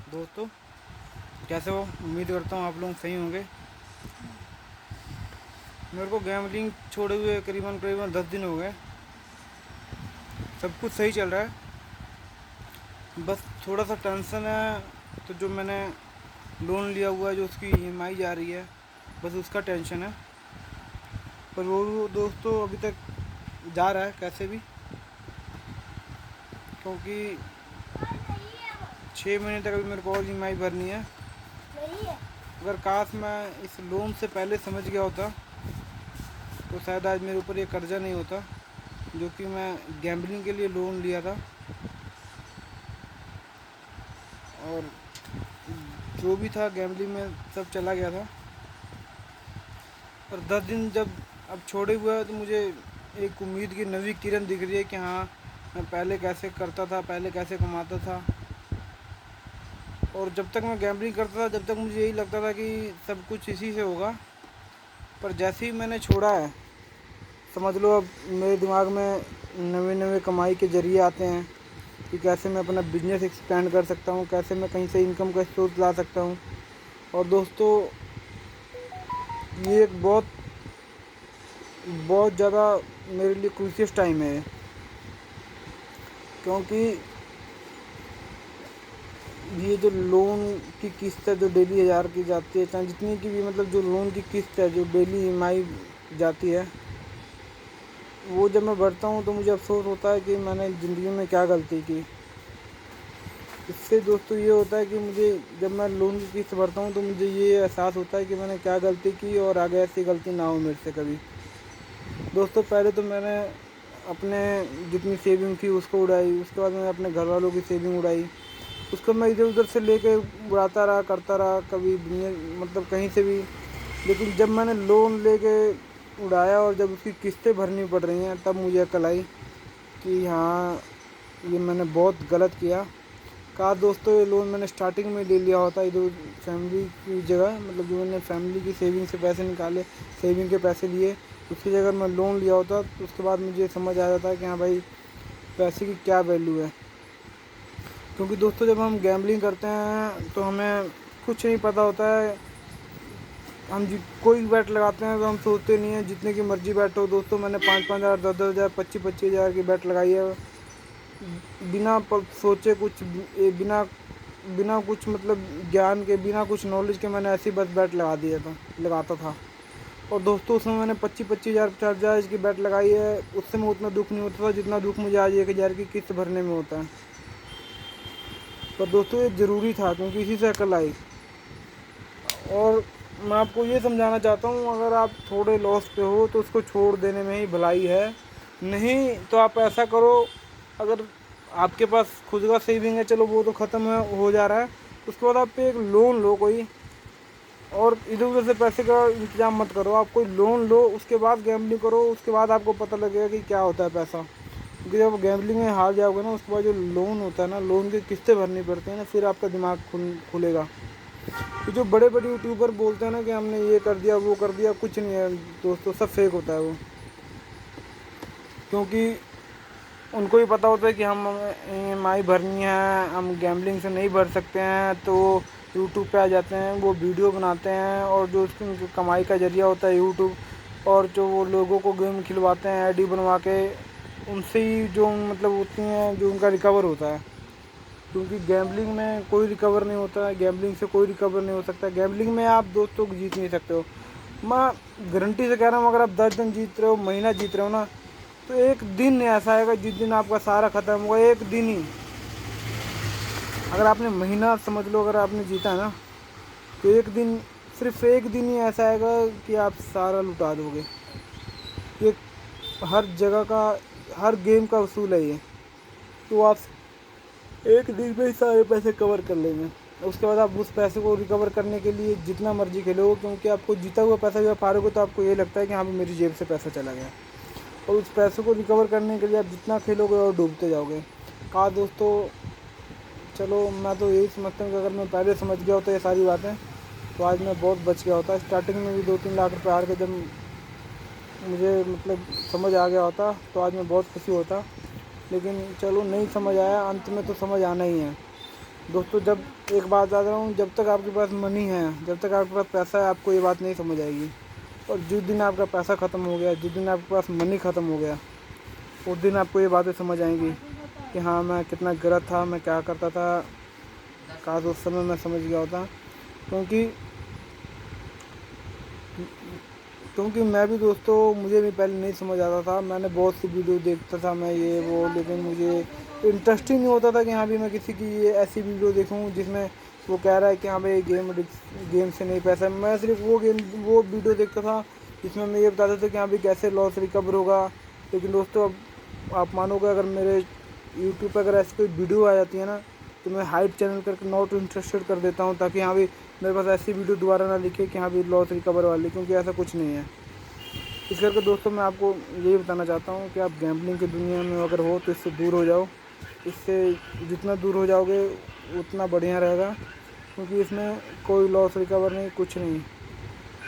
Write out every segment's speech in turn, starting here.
दोस्तों, कैसे हो? उम्मीद करता हूँ आप लोग सही होंगे। मेरे को गैमलिंग छोड़े हुए करीबन करीबन 10 दिन हो गए। सब कुछ सही चल रहा है, बस थोड़ा सा टेंशन है। तो जो मैंने लोन लिया हुआ है, जो उसकी ईएमआई जा रही है, बस उसका टेंशन है। पर वो दोस्तों अभी तक जा रहा है कैसे भी, क्योंकि 6 महीने तक अभी मेरे को और ईएमआई भरनी है। अगर काश मैं इस लोन से पहले समझ गया होता तो शायद आज मेरे ऊपर ये कर्जा नहीं होता, जो कि मैं गैम्बलिंग के लिए लोन लिया था। और जो भी था गैम्बलिंग में सब चला गया था। और 10 दिन जब अब छोड़े हुए हैं तो मुझे एक उम्मीद की नई किरण दिख रही है कि हाँ, मैं पहले कैसे करता था, पहले कैसे कमाता था। और जब तक मैं गैम्बलिंग करता था, जब तक मुझे यही लगता था कि सब कुछ इसी से होगा। पर जैसे ही मैंने छोड़ा है, समझ लो अब मेरे दिमाग में नए नए कमाई के ज़रिए आते हैं कि कैसे मैं अपना बिजनेस एक्सपेंड कर सकता हूँ, कैसे मैं कहीं से इनकम का स्रोत ला सकता हूँ। और दोस्तों, ये एक बहुत बहुत ज़्यादा मेरे लिए क्रूशियस टाइम है, क्योंकि ये जो लोन की किस्त है जो डेली 1000 की जाती है, चाहे जितनी की भी, मतलब जो लोन की किस्त है जो डेली ईएमआई जाती है, वो जब मैं भरता हूँ तो मुझे अफसोस होता है कि मैंने ज़िंदगी में क्या गलती की। इससे दोस्तों ये होता है कि मुझे, जब मैं लोन की किस्त भरता हूँ तो मुझे ये एहसास होता है कि मैंने क्या गलती की और आगे ऐसी गलती ना हो मेरे से कभी। दोस्तों, पहले तो मैंने अपने जितनी सेविंग थी उसको उड़ाई, उसके बाद मैंने अपने घर वालों की सेविंग उड़ाई। उसको मैं इधर उधर से लेके उड़ाता रहा, करता रहा, कभी दुनिया मतलब कहीं से भी। लेकिन जब मैंने लोन लेके उड़ाया और जब उसकी किस्तें भरनी पड़ रही हैं, तब मुझे अकल आई कि हाँ, ये मैंने बहुत गलत किया। कहा दोस्तों, ये लोन मैंने स्टार्टिंग में ले लिया होता इधर फैमिली की जगह, मतलब जो मैंने फैमिली की सेविंग से पैसे निकाले, सेविंग के पैसे लिए, उसकी जगह मैं लोन लिया होता तो उसके बाद मुझे समझ आ जाता है कि हाँ भाई, पैसे की क्या वैल्यू है। क्योंकि दोस्तों, जब हम गैम्बलिंग करते हैं तो हमें कुछ नहीं पता होता है। हम कोई बैट लगाते हैं तो हम सोचते नहीं हैं जितने की मर्जी बैट हो। दोस्तों, मैंने 5-5 हज़ार, 10-10 हज़ार, 25-25 हज़ार की बैट लगाई है, बिना सोचे कुछ, बिना बिना कुछ मतलब ज्ञान के, बिना कुछ नॉलेज के मैंने ऐसी बस बैट लगाता था। और दोस्तों, उसमें मैंने 25-25 हज़ार, 50 हज़ार की बैट लगाई है। उससे मैं उतना दुख नहीं होता था जितना दुख मुझे आज 1000 की किस्त भरने में होता है। पर दोस्तों, ये ज़रूरी था क्योंकि इसी से अकल आई। और मैं आपको ये समझाना चाहता हूँ, अगर आप थोड़े लॉस पे हो तो उसको छोड़ देने में ही भलाई है। नहीं तो आप ऐसा करो, अगर आपके पास खुद का सेविंग है, चलो वो तो ख़त्म है, हो जा रहा है, उसके बाद आप एक लोन लो कोई, और इधर उधर से पैसे का इंतजाम मत करो। आप कोई लोन लो, उसके बाद गैम्बलिंग करो, उसके बाद आपको पता लगेगा कि क्या होता है पैसा। क्योंकि जब गैम्बलिंग में हार जाओगे ना, उसके बाद जो लोन होता है ना, लोन की किस्तें भरनी पड़ती हैं ना, फिर आपका दिमाग खुलेगा। तो जो बड़े बड़े यूट्यूबर बोलते हैं ना कि हमने ये कर दिया, वो कर दिया, कुछ नहीं है दोस्तों, सब फेक होता है वो। क्योंकि उनको ही पता होता है कि हम ईएमआई भरनी है, हम गैम्बलिंग से नहीं भर सकते हैं, तो यूट्यूब पे आ जाते हैं, वो वीडियो बनाते हैं, और जो उसकी उनकी कमाई का ज़रिया होता है यूट्यूब, और जो वो लोगों को गेम खिलवाते हैं आईडी बनवा के, उनसे ही जो मतलब होती हैं, जो उनका रिकवर होता है। क्योंकि गैम्बलिंग में कोई रिकवर नहीं होता है, गैम्बलिंग से कोई रिकवर नहीं हो सकता। गैम्बलिंग में आप दोस्तों जीत नहीं सकते हो। मैं गारंटी से कह रहा हूँ, अगर आप 10 दिन जीत रहे हो, महीना जीत रहे हो ना, तो एक दिन ऐसा आएगा जिस दिन आपका सारा ख़त्म होगा, एक दिन ही। अगर आपने महीना समझ लो, अगर आपने जीता है ना, तो एक दिन, सिर्फ एक दिन ही ऐसा आएगा कि आप सारा लुटा दोगे। ये हर जगह का, हर गेम का उसूल है ये। तो आप एक दिन में ही सारे पैसे कवर कर लेंगे। उसके बाद आप उस पैसे को रिकवर करने के लिए जितना मर्जी खेलो, क्योंकि आपको जीता हुआ पैसा जब हारोगे तो आपको ये लगता है कि हाँ, मेरी जेब से पैसा चला गया। और उस पैसे को रिकवर करने के लिए आप जितना खेलोगे और डूबते जाओगे। कहा दोस्तों, चलो मैं तो यही समझता हूँ कि अगर मैं पहले समझ गया होता ये सारी बातें, तो आज मैं बहुत बच गया होता। स्टार्टिंग में भी 2-3 लाख रुपये हार के जब मुझे मतलब समझ आ गया होता, तो आज मैं बहुत खुशी होता। लेकिन चलो, नहीं समझ आया, अंत में तो समझ आना ही है। दोस्तों जब एक बात बता रहा हूँ, जब तक आपके पास मनी है, जब तक आपके पास पैसा है, आपको ये बात नहीं समझ आएगी। और जिस दिन आपका पैसा ख़त्म हो गया, जिस दिन आपके पास मनी ख़त्म हो गया, उस दिन आपको ये बातें समझ आएंगी कि हाँ मैं कितना गलत था, मैं क्या करता था, काश उस समय मैं समझ गया होता। क्योंकि क्योंकि मैं भी दोस्तों, मुझे भी पहले नहीं समझ आता था। मैंने बहुत सी वीडियो देखता था मैं ये वो, लेकिन मुझे इंटरेस्ट ही नहीं होता था कि हाँ भी मैं किसी की ये ऐसी वीडियो देखूँ जिसमें वो कह रहा है कि हाँ भाई गेम से नहीं पैसा। मैं सिर्फ वो वीडियो देखता था जिसमें मैं ये बताता था कि हाँ भाई कैसे लॉस रिकवर होगा। लेकिन दोस्तों अब आप मानोगे, अगर मेरे यूट्यूब पर अगर ऐसी कोई वीडियो आ जाती है ना, तो मैं हाइड चैनल करके नॉट इंटरेस्टेड कर देता हूँ, ताकि हाँ भाई मेरे पास ऐसी वीडियो दोबारा ना लिखे कि हाँ भाई लॉस रिकवर वाली, क्योंकि ऐसा कुछ नहीं है। इस करके दोस्तों मैं आपको यही बताना चाहता हूँ कि आप गैम्बलिंग की दुनिया में अगर हो तो इससे दूर हो जाओ। इससे जितना दूर हो जाओगे उतना बढ़िया रहेगा, क्योंकि इसमें कोई लॉस रिकवर नहीं, कुछ नहीं।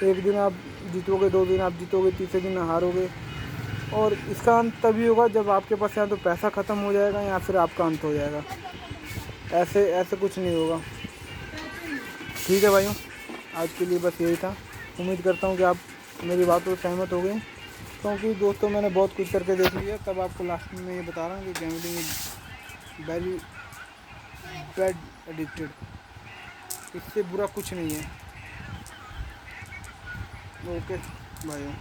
एक दिन आप जीतोगे, 2 दिन आप जीतोगे, तीसरे दिन हारोगे। और इसका अंत तभी होगा जब आपके पास या तो पैसा ख़त्म हो जाएगा या फिर आपका अंत हो जाएगा। ऐसे ऐसे कुछ नहीं होगा। ठीक है भाइयों, आज के लिए बस यही था। उम्मीद करता हूँ कि आप मेरी बातों से सहमत हो गए, क्योंकि दोस्तों मैंने बहुत कुछ करके देख लिया। तब आपको लास्ट में ये बता रहा हूँ कि gambling is very bad addicted, इससे बुरा कुछ नहीं है। ओके भाइयों।